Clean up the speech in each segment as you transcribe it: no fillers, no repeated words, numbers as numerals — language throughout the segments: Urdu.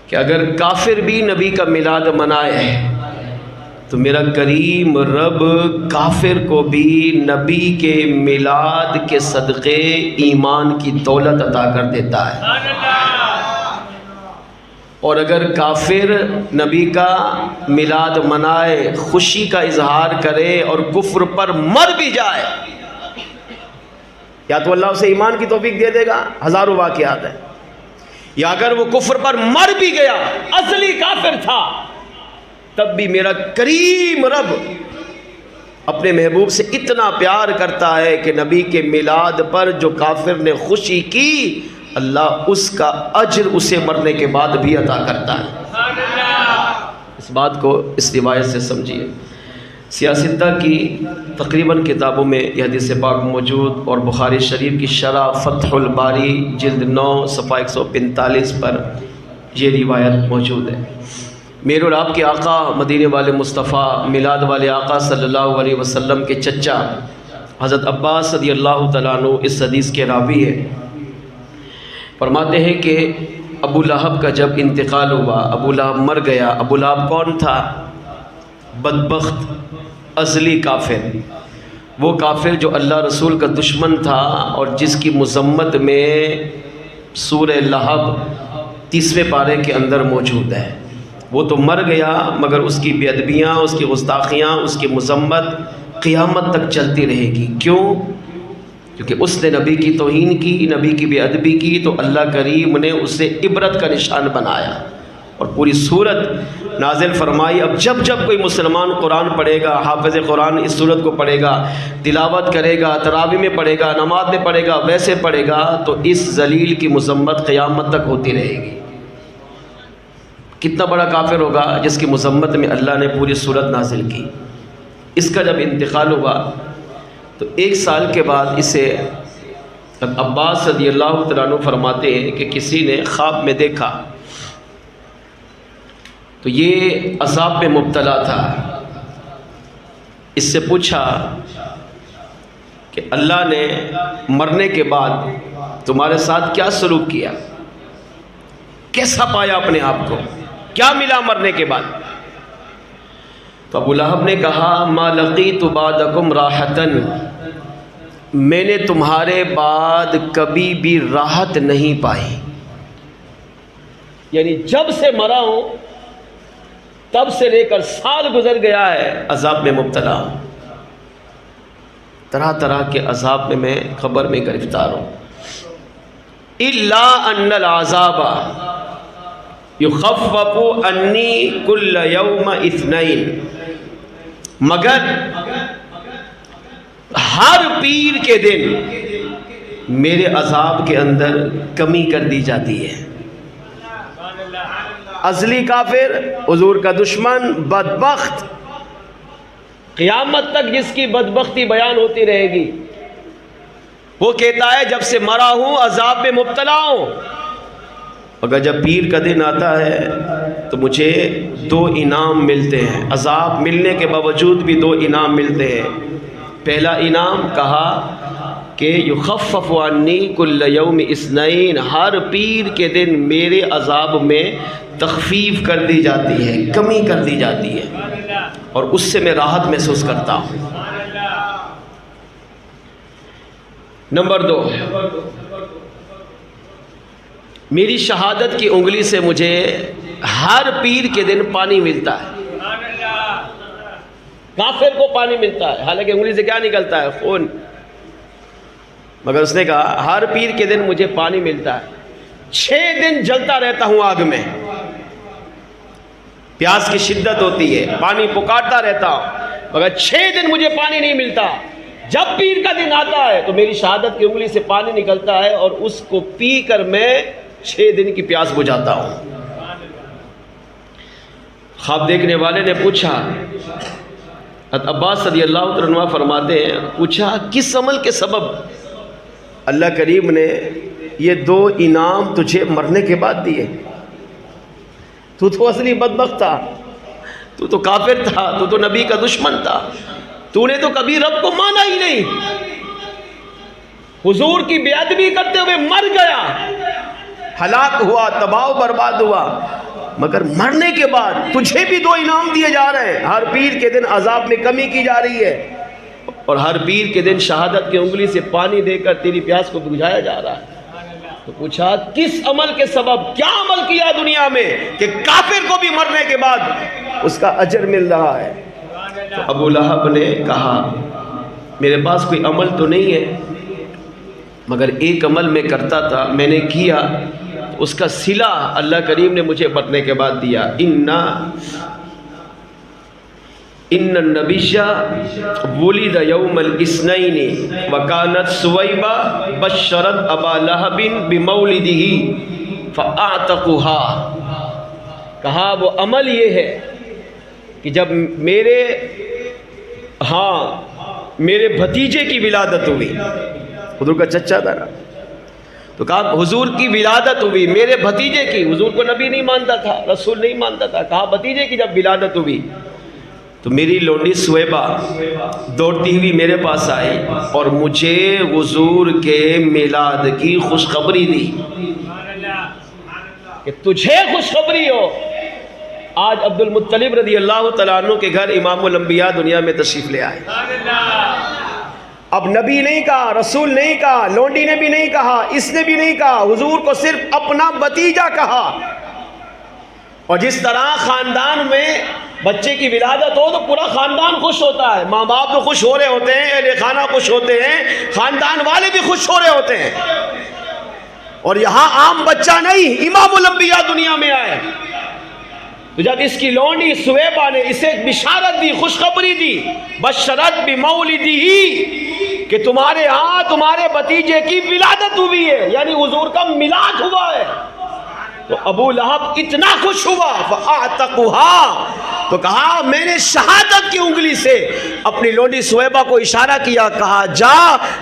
کہ اگر کافر بھی نبی کا میلاد منائے تو میرا کریم رب کافر کو بھی نبی کے میلاد کے صدقے ایمان کی دولت عطا کر دیتا ہے۔ اور اگر کافر نبی کا میلاد منائے، خوشی کا اظہار کرے اور کفر پر مر بھی جائے، یا تو اللہ اسے ایمان کی توفیق دے دے گا، ہزاروں واقعات ہیں، یا اگر وہ کفر پر مر بھی گیا، اصلی کافر تھا، تب بھی میرا کریم رب اپنے محبوب سے اتنا پیار کرتا ہے کہ نبی کے میلاد پر جو کافر نے خوشی کی، اللہ اس کا اجر اسے مرنے کے بعد بھی عطا کرتا ہے۔ اس بات کو اس روایت سے سمجھیے۔ سیاستہ کی تقریباً کتابوں میں یہ حدیث پاک موجود، اور بخاری شریف کی شرح فتح الباری جلد 9 صفحہ 145 پر یہ روایت موجود ہے۔ میرے اور آپ کے آقا مدینے والے مصطفیٰ میلاد والے آقا صلی اللہ علیہ وسلم کے چچا حضرت عباس رضی اللہ تعالیٰ عنہ اس حدیث کے راوی ہے۔ فرماتے ہیں کہ ابو لہب کا جب انتقال ہوا، ابو لہب مر گیا۔ ابو لہب کون تھا؟ بدبخت ازلی کافر، وہ کافر جو اللہ رسول کا دشمن تھا اور جس کی مذمت میں سورہ لہب 30ویں پارے کے اندر موجود ہے۔ وہ تو مر گیا، مگر اس کی بے ادبیاں، اس کی گستاخیاں، اس کی مذمت قیامت تک چلتی رہے گی۔ کیوں؟ کیونکہ اس نے نبی کی توہین کی، نبی کی بے ادبی کی، تو اللہ کریم نے اسے عبرت کا نشان بنایا اور پوری سورت نازل فرمائی۔ اب جب جب کوئی مسلمان قرآن پڑھے گا، حافظ قرآن اس سورت کو پڑھے گا، تلاوت کرے گا، تراویح میں پڑھے گا، نماز میں پڑھے گا، ویسے پڑھے گا، تو اس ذلیل کی مذمت قیامت تک ہوتی رہے گی۔ کتنا بڑا کافر ہوگا جس کی مذمت میں اللہ نے پوری سورت نازل کی۔ اس کا جب انتقال ہوا تو 1 سال کے بعد اسے عباس رضی اللہ تعالیٰ عنہ فرماتے ہیں کہ کسی نے خواب میں دیکھا تو یہ عذاب میں مبتلا تھا۔ اس سے پوچھا کہ اللہ نے مرنے کے بعد تمہارے ساتھ کیا سلوک کیا، کیسا پایا اپنے آپ کو، کیا ملا مرنے کے بعد؟ تو ابو لہب نے کہا ما لقیت بعدکم راحتن، میں نے تمہارے بعد کبھی بھی راحت نہیں پائی، یعنی جب سے مرا ہوں تب سے لے کر سال گزر گیا ہے عذاب میں مبتلا ہوں، طرح طرح کے عذاب میں قبر میں گرفتار ہوں۔ الا ان العذاب یخفف انی کل یوم اثنین، مگر ہر پیر کے دن میرے عذاب کے اندر کمی کر دی جاتی ہے۔ ازلی کافر، حضور کا دشمن، بدبخت، قیامت تک جس کی بدبختی بیان ہوتی رہے گی، وہ کہتا ہے جب سے مرا ہوں عذاب میں مبتلا ہوں، مگر جب پیر کا دن آتا ہے تو مجھے 2 انعام ملتے ہیں۔ عذاب ملنے کے باوجود بھی 2 انعام ملتے ہیں۔ پہلا انعام کہا کہ یخفف عنی کل یوم اثنین، ہر پیر کے دن میرے عذاب میں تخفیف کر دی جاتی ہے، کمی کر دی جاتی ہے، اور اس سے میں راحت محسوس کرتا ہوں۔ نمبر 2، میری شہادت کی انگلی سے مجھے ہر پیر کے دن پانی ملتا ہے۔ کافر کو پانی ملتا ہے، حالانکہ انگلی سے کیا نکلتا ہے؟ خون، مگر اس نے کہا ہر پیر کے دن مجھے پانی ملتا ہے۔ 6 دن جلتا رہتا ہوں آگ میں، پیاس کی شدت ہوتی ہے، پانی پکارتا رہتا ہوں، مگر 6 دن مجھے پانی نہیں ملتا۔ جب پیر کا دن آتا ہے تو میری شہادت کی انگلی سے پانی نکلتا ہے اور اس کو پی کر میں 6 دن کی پیاس بجھاتا ہوں۔ خواب دیکھنے والے نے پوچھا، حضرت عباس رضی اللہ عنہ فرماتے ہیں، پوچھا کس عمل کے سبب اللہ کریم نے یہ 2 انعام تجھے مرنے کے بعد دیے؟ تو اصلی بدبخت تھا، تو کافر تھا، تو نبی کا دشمن تھا، تو نے تو کبھی رب کو مانا ہی نہیں، حضور کی بے ادبی کرتے ہوئے مر گیا، ہلاک ہوا، تباہ و برباد ہوا، مگر مرنے کے بعد تجھے بھی 2 انعام دیے جا رہے ہیں. ہر پیر کے دن عذاب میں کمی کی جا رہی ہے اور ہر پیر کے دن شہادت کی انگلی سے پانی دے کر تیری پیاس کو بجھایا جا رہا ہے. تو پوچھا کس عمل کے سبب کیا عمل کیا دنیا میں کہ کافر کو بھی مرنے کے بعد اس کا اجر مل رہا ہے؟ تو ابو لہب نے کہا میرے پاس کوئی عمل تو نہیں ہے مگر ایک عمل میں کرتا تھا، میں نے کیا، اس کا صلہ اللہ کریم نے مجھے مرنے کے بعد دیا. ان النبی ولد یوم الاثنین وکانت سویبہ بشرت ابا لہب بمولدہ فاعتقها. کہا وہ عمل یہ ہے کہ جب میرے بھتیجے کی ولادت ہوئی، حضور کا چچا تھا نا، تو کہا حضور کی ولادت ہوئی میرے بھتیجے کی. حضور کو نبی نہیں مانتا تھا، رسول نہیں مانتا تھا. کہا بھتیجے کی جب ولادت ہوئی تو میری لونڈی سویبہ دوڑتی ہوئی میرے پاس آئی اور مجھے حضور کے میلاد کی خوشخبری دی کہ تجھے خوشخبری ہو. آج عبد المطلب رضی اللہ تعالیٰ عنہ کے گھر امام الانبیاء دنیا میں تشریف لے آئے. اب نبی نہیں کہا، رسول نہیں کہا، لونڈی نے بھی نہیں کہا، اس نے بھی نہیں کہا، حضور کو صرف اپنا بھتیجا کہا. اور جس طرح خاندان میں بچے کی ولادت ہو تو پورا خاندان خوش ہوتا ہے، ماں باپ تو خوش ہو رہے ہوتے ہیں، اہل خانہ خوش ہوتے ہیں، خاندان والے بھی خوش ہو رہے ہوتے ہیں. اور یہاں عام بچہ نہیں، امام الانبیاء دنیا میں آئے. تو جب اس کی لونڈی سویبہ نے اسے بشارت دی، خوشخبری دی، بشرت بمولدہ، کہ تمہارے ہاں تمہارے بھتیجے کی ولادت ہوئی ہے، یعنی حضور کا میلاد ہوا ہے. تو ابو لہب اتنا خوش ہوا فاعتقها، تو کہا میں نے شہادت کی انگلی سے اپنی لونڈی سویبہ کو اشارہ کیا، کہا جا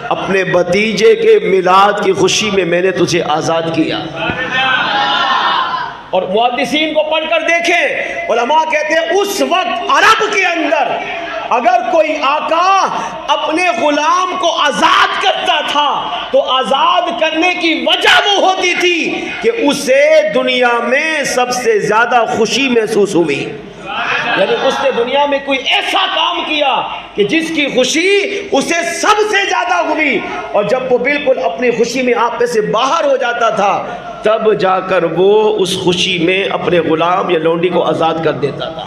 اپنے بھتیجے کے میلاد کی خوشی میں نے تجھے آزاد کیا. اور محدثین کو پڑھ کر دیکھیں، علماء کہتے ہیں اس وقت عرب کے اندر اگر کوئی آقا اپنے غلام کو آزاد کرتا تھا تو آزاد کرنے کی وجہ وہ ہوتی تھی کہ اسے دنیا میں سب سے زیادہ خوشی محسوس ہوئی. یعنی اس نے دنیا میں کوئی ایسا کام کیا کہ جس کی خوشی اسے سب سے زیادہ ہوئی، اور جب وہ بالکل اپنی خوشی میں آپ میں سے باہر ہو جاتا تھا تب جا کر وہ اس خوشی میں اپنے غلام یا لونڈی کو آزاد کر دیتا تھا.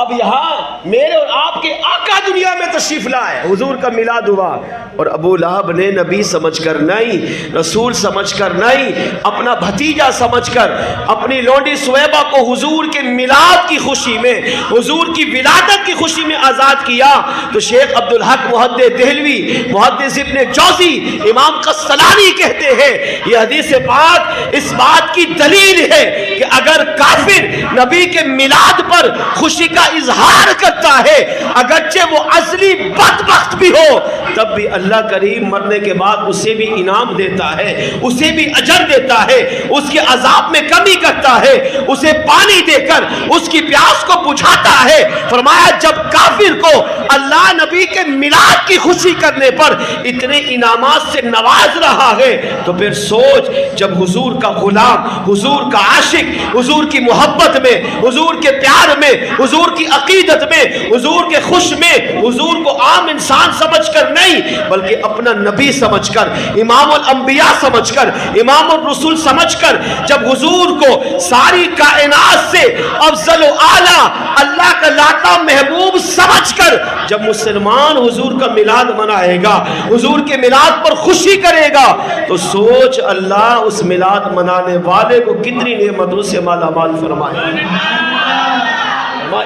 اب یہاں میرے اور آپ کے آقا دنیا میں تشریف لائے، حضور کا میلاد ہوا، اور ابو لہب نے نبی سمجھ کر نہیں، رسول سمجھ کر نہیں، اپنا بھتیجا سمجھ کر اپنی لونڈی سویبہ کو حضور کے میلاد کی خوشی میں، حضور کی ولادت کی خوشی میں آزاد کیا. تو شیخ عبدالحق محدث دہلوی، محدث ابن جوزی، امام قسطلانی کہتے ہیں یہ حدیث پاک اس بات کی دلیل ہے کہ اگر کافر نبی کے میلاد پر خوشی کا اظہار کرتا ہے اگرچہ وہ ازلی بدبخت بھی ہو تب بھی اللہ کریم مرنے کے بعد اسے بھی انعام دیتا ہے، اسے بھی اجر دیتا ہے، اس کے عذاب میں کمی کرتا ہے، اسے پانی دے کر اس کی پیاس کو بجھاتا ہے. فرمایا جب کافر کو اللہ نبی کے میلاد کی خوشی کرنے پر اتنے انعامات سے نواز رہا ہے تو پھر سوچ جب حضور کا غلام، حضور کا عاشق، حضور کی محبت میں، حضور کے پیار میں، حضور کی عقیدت میں، حضور کے خوش میں، حضور کو عام انسان سمجھ کر نہیں بلکہ اپنا نبی سمجھ کر، امام الانبیاء سمجھ کر، امام الرسول سمجھ کر، جب حضور کو ساری کائنات سے افضل و اعلیٰ اللہ کا لاتا محبوب سمجھ کر جب مسلمان حضور کا میلاد منائے گا، حضور کے میلاد پر خوشی کرے گا تو سوچ اللہ اس میلاد منانے والے کو کتنی نعمتوں سے مالا مال فرمائے،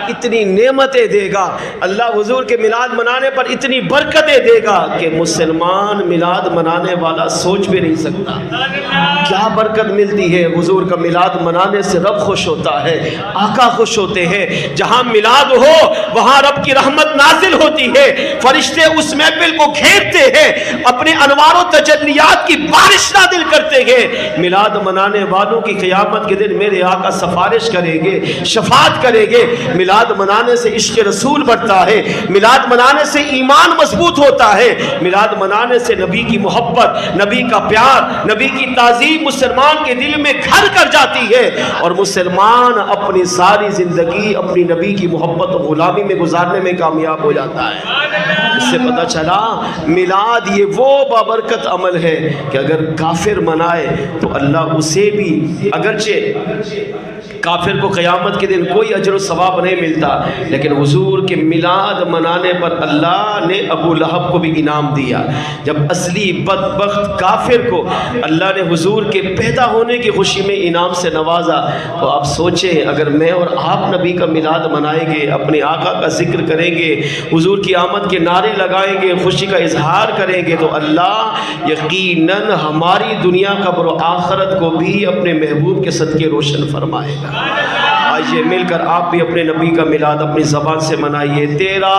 اتنی نعمتیں دے گا اللہ. حضور کے میلاد منانے پر اتنی برکتیں دے گا کہ مسلمان میلاد منانے والا سوچ بھی نہیں سکتا کیا برکت ملتی ہے. حضور کا میلاد منانے سے رب خوش ہوتا ہے، آقا خوش ہوتے ہیں. جہاں میلاد ہو وہاں رب کی رحمت نازل ہوتی ہے، فرشتے اس محفل کو گھیرتے ہیں، اپنے انوار و تجلیات کی بارش نازل کرتے ہیں. میلاد منانے والوں کی قیامت کے دن میرے آقا سفارش کریں گے، شفاعت کریں گے. میلاد منانے سے عشق رسول بڑھتا ہے، میلاد منانے سے ایمان مضبوط ہوتا ہے، میلاد منانے سے نبی کی محبت، نبی کا پیار، نبی کی تعظیم مسلمان کے دل میں گھر کر جاتی ہے، اور مسلمان اپنی ساری زندگی اپنی نبی کی محبت و غلامی میں گزارنے میں کامیاب ہو جاتا ہے۔ اس سے پتہ چلا میلاد یہ وہ بابرکت عمل ہے کہ اگر کافر منائے تو اللہ اسے بھی، اگرچہ کافر کو قیامت کے دن کوئی اجر و ثواب نہیں ملتا، لیکن حضور کے میلاد منانے پر اللہ نے ابو لہب کو بھی انعام دیا۔ جب اصلی بدبخت کافر کو اللہ نے حضور کے پیدا ہونے کی خوشی میں انعام سے نوازا، تو آپ سوچیں اگر میں اور آپ نبی کا میلاد منائیں گے، اپنے آقا کا ذکر کریں گے، حضور کی آمد کے نعرے لگائیں گے، خوشی کا اظہار کریں گے، تو اللہ یقیناً ہماری دنیا قبر و آخرت کو بھی اپنے محبوب کے صدقے روشن فرمائے گا۔ آئیے مل کر آپ بھی اپنے نبی کا میلاد اپنی زبان سے منائیے۔ تیرا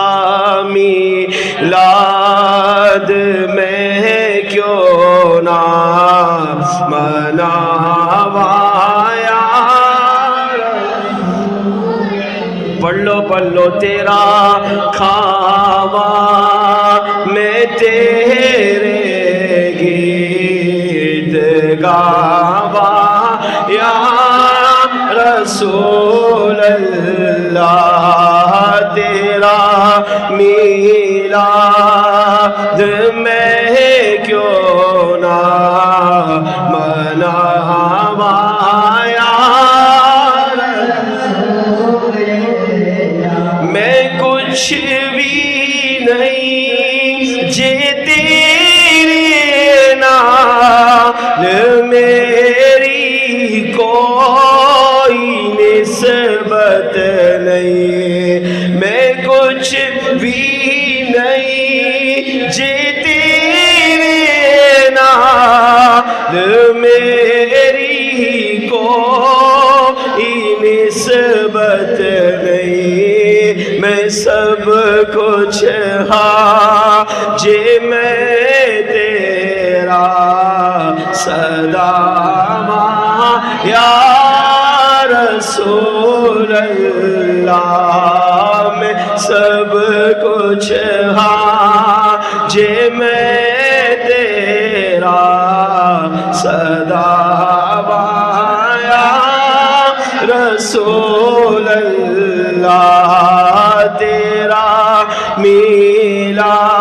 میلاد میں کیوں نہ مناوا پڑھ لو تیرا کھاوا میں تیرے گیت گاوا یا رسول اللہ، تیرا میلاد میں کیوں نہ مناوا یا میں کچھ بھی نہیں جے تیرے نال میری کوئی نسبت نہیں، میں کچھ بھی نہیں جے تیرے نال میری کوئی نسبت نہیں، میں سب کچھ ہاں جے میں تیرا صدا ماں یا رسول اللہ، میں سب کچھ ہاں جے میں تیرا صدا ماں یا رسول اللہ، تیرا میلاد